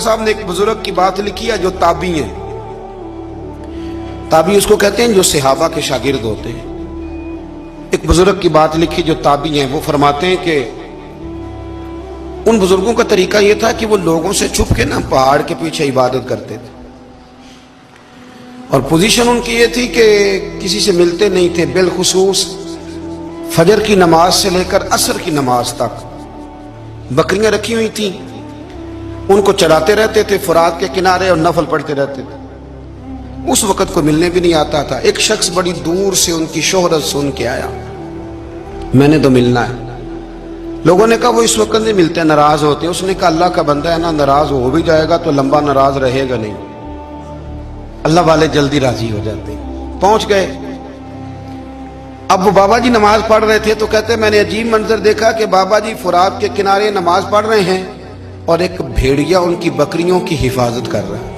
صاحب نے ایک بزرگ کی بات لکھی ہے جو تابعی ہیں، تابعی اس کو کہتے ہیں جو صحابہ کے شاگرد ہوتے ہیں۔ ایک بزرگ کی بات لکھی جو تابعی ہیں، وہ فرماتے ہیں کہ ان بزرگوں کا طریقہ یہ تھا کہ وہ لوگوں سے چھپ کے نا پہاڑ کے پیچھے عبادت کرتے تھے، اور پوزیشن ان کی یہ تھی کہ کسی سے ملتے نہیں تھے، بالخصوص فجر کی نماز سے لے کر عصر کی نماز تک بکریاں رکھی ہوئی تھیں، ان کو چراتے رہتے تھے فرات کے کنارے اور نفل پڑھتے رہتے تھے۔ اس وقت کو ملنے بھی نہیں آتا تھا۔ ایک شخص بڑی دور سے ان کی شہرت سن کے آیا، میں نے تو ملنا ہے۔ لوگوں نے کہا وہ اس وقت نہیں ملتے، ناراض ہوتے ہیں۔ اس نے کہا اللہ کا بندہ ہے نا، ناراض ہو بھی جائے گا تو لمبا ناراض رہے گا نہیں، اللہ والے جلدی راضی ہو جاتے ہیں۔ پہنچ گئے۔ اب وہ بابا جی نماز پڑھ رہے تھے تو کہتے میں نے عجیب منظر دیکھا کہ بابا جی فرات کے کنارے نماز پڑھ رہے ہیں اور ایک بھیڑیا ان کی بکریوں کی حفاظت کر رہا ہے۔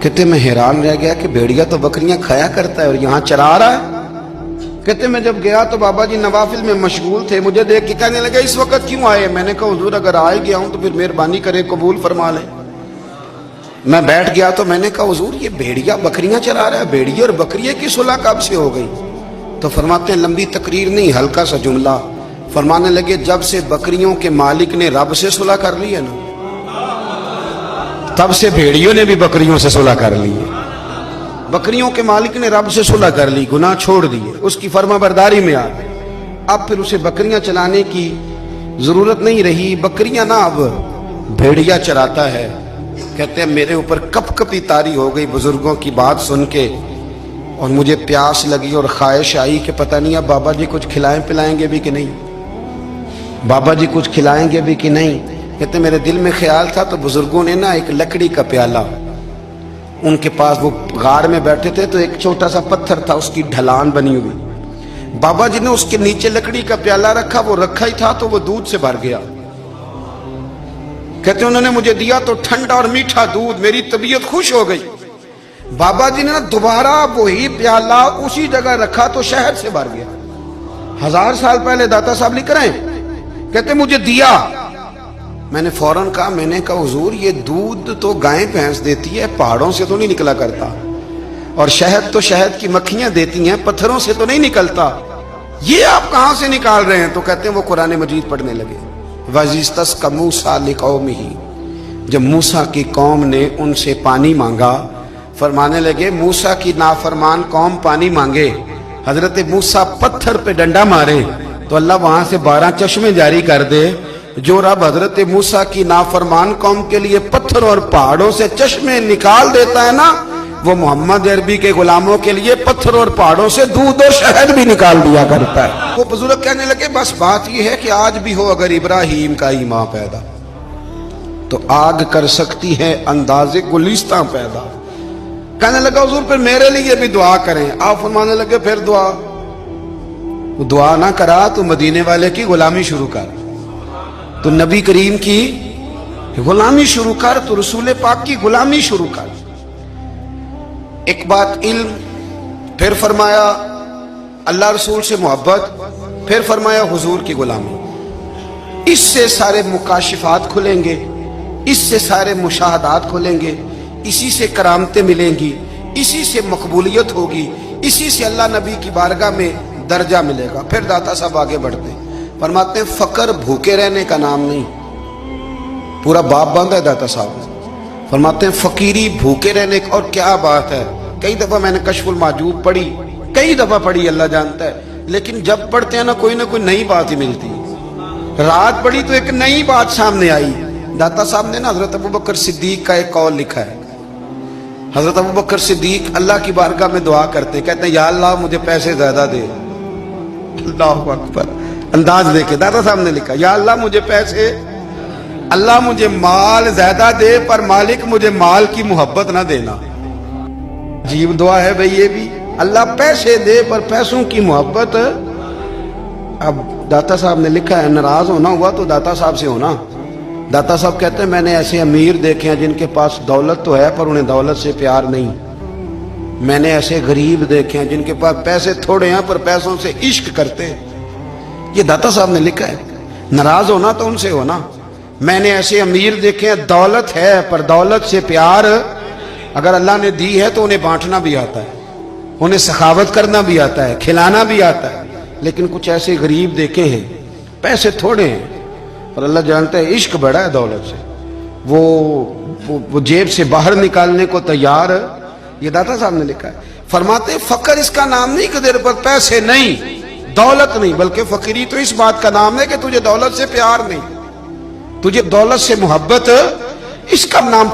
کہتے میں حیران رہ گیا کہ بھیڑیا تو بکریاں کھایا کرتا ہے اور یہاں چرا رہا ہے۔ کہتے میں جب گیا تو بابا جی نوافل میں مشغول تھے، مجھے دیکھ کے کہنے لگے اس وقت کیوں آئے؟ میں نے کہا حضور اگر آئے گیا ہوں تو پھر مہربانی کرے قبول فرما لیں۔ میں بیٹھ گیا تو میں نے کہا حضور یہ بھیڑیا بکریاں چرا رہا ہے، بھیڑیا اور بکریے کی صلح کب سے ہو گئی؟ تو فرماتے ہیں لمبی تقریر نہیں، ہلکا سا جملہ۔ فرمانے لگے جب سے بکریوں کے مالک نے رب سے صلح کر لی ہے نا، تب سے بھیڑیوں نے بھی بکریوں سے صلح کر لی ہے۔ بکریوں کے مالک نے رب سے صلح کر لی، گناہ چھوڑ دیے، اس کی فرما برداری میں آ گئے۔ اب پھر اسے بکریاں چلانے کی ضرورت نہیں رہی، بکریاں نہ اب بھیڑیا چراتا ہے۔ کہتے ہیں میرے اوپر کپ کپی طاری ہو گئی بزرگوں کی بات سن کے، اور مجھے پیاس لگی اور خواہش آئی کہ پتہ نہیں اب بابا جی کچھ کھلائیں پلائیں گے بھی کہ نہیں، بابا جی کچھ کھلائیں گے بھی کہ نہیں۔ کہتے میرے دل میں خیال تھا تو بزرگوں نے نا ایک لکڑی کا پیالہ، ان کے پاس وہ غار میں بیٹھے تھے تو ایک چھوٹا سا پتھر تھا، اس کی ڈھلان بنی ہوئی، بابا جی نے اس کے نیچے لکڑی کا پیالہ رکھا، وہ رکھا ہی تھا تو وہ دودھ سے بھر گیا۔ کہتے انہوں نے مجھے دیا تو ٹھنڈا اور میٹھا دودھ، میری طبیعت خوش ہو گئی۔ بابا جی نے دوبارہ وہی پیالہ اسی جگہ رکھا تو شہد سے بھر گیا۔ 1000 سال پہلے داتا صاحب لکھ رہے ہیں، کہتے مجھے دیا۔ میں نے فوراً کہا، میں نے کہا حضور یہ دودھ تو گائیں بھینس دیتی ہے، پہاڑوں سے تو نہیں نکلا کرتا، اور شہد تو شہد کی مکھیاں دیتی ہیں، پتھروں سے تو نہیں نکلتا، یہ آپ کہاں سے نکال رہے ہیں؟ تو کہتے ہیں وہ قرآن مجید پڑھنے لگے۔ وَإِذِ اسْتَسْقَى مُوسَىٰ لِقَوْمِهِ، جب موسیٰ کی قوم نے ان سے پانی مانگا، فرمانے لگے موسیٰ کی نافرمان قوم پانی مانگے، حضرت موسیٰ پتھر پہ ڈنڈا مارے تو اللہ وہاں سے 12 چشمے جاری کر دے۔ جو رب حضرت موسیٰ کی نافرمان قوم کے لیے پتھر اور پہاڑوں سے چشمے نکال دیتا ہے نا، وہ محمد عربی کے غلاموں کے لیے پتھر اور پہاڑوں سے دودھ اور شہد بھی نکال دیا کرتا ہے۔ وہ بزرگ کہنے لگے بس بات یہ ہے کہ آج بھی ہو اگر ابراہیم کا ایمان پیدا تو آگ کر سکتی ہے انداز گلستاں پیدا۔ کہنے لگا حضور پھر میرے لیے بھی دعا کریں۔ آپ فرمانے لگے پھر دعا نہ کرا تو مدینے والے کی غلامی شروع کر، تو نبی کریم کی غلامی شروع کر، تو رسول پاک کی غلامی شروع کر۔ ایک بات علم، پھر فرمایا اللہ رسول سے محبت، پھر فرمایا حضور کی غلامی۔ اس سے سارے مکاشفات کھلیں گے، اس سے سارے مشاہدات کھلیں گے، اسی سے کرامتیں ملیں گی، اسی سے مقبولیت ہوگی، اسی سے اللہ نبی کی بارگاہ میں درجہ ملے گا۔ پھر داتا صاحب آگے بڑھتے ہیں، فرماتے ہیں فقر بھوکے رہنے کا نام نہیں، پورا باب باندھا ہے داتا صاحب نے۔ فرماتے ہیں فقیری بھوکے رہنے کا، اور کیا بات ہے، کئی دفعہ میں نے کشف المحجوب پڑھی، کئی دفعہ پڑھی، اللہ جانتا ہے، لیکن جب پڑھتے ہیں نا کوئی نئی بات ہی ملتی ہے۔ رات پڑھی تو ایک نئی بات سامنے آئی۔ داتا صاحب نے نا حضرت ابوبکر صدیق کا ایک قول لکھا ہے۔ حضرت ابوبکر صدیق اللہ کی بارگاہ میں دعا کرتے، کہتے ہیں یا اللہ مجھے پیسے زیادہ دے۔ اللہ اکبر، انداز دیکھے، داتا صاحب نے لکھا یا اللہ مجھے پیسے، اللہ مجھے مال زیادہ دے پر مالک مجھے مال کی محبت نہ دینا۔ عجیب دعا ہے بھئی یہ بھی، اللہ پیسے دے پر پیسوں کی محبت۔ اب داتا صاحب نے لکھا ہے ناراض ہونا ہوا تو داتا صاحب سے ہونا۔ داتا صاحب کہتے ہیں میں نے ایسے امیر دیکھے ہیں جن کے پاس دولت تو ہے پر انہیں دولت سے پیار نہیں، میں نے ایسے غریب دیکھے ہیں جن کے پاس پیسے تھوڑے ہیں پر پیسوں سے عشق کرتے ہیں۔ یہ داتا صاحب نے لکھا ہے۔ ناراض ہونا تو ان سے ہونا، میں نے ایسے امیر دیکھے ہیں دولت ہے پر دولت سے پیار اگر اللہ نے دی ہے تو انہیں بانٹنا بھی آتا ہے, انہیں سخاوت کرنا بھی آتا ہے, کھلانا بھی آتا ہے. لیکن کچھ ایسے غریب دیکھے ہیں پیسے تھوڑے ہیں اور اللہ جانتا ہے عشق بڑا ہے دولت سے, وہ جیب سے باہر نکالنے کو تیار. یہ داتا صاحب نے لکھا ہے, فرماتے فقر اس کا نام نہیں کہ تیرے پر پیسے نہیں, دولت نہیں, بلکہ فقیری تو اس بات کا نام ہے کہ تجھے دولت سے پیار نہیں, تجھے دولت سے محبت, اس کا نام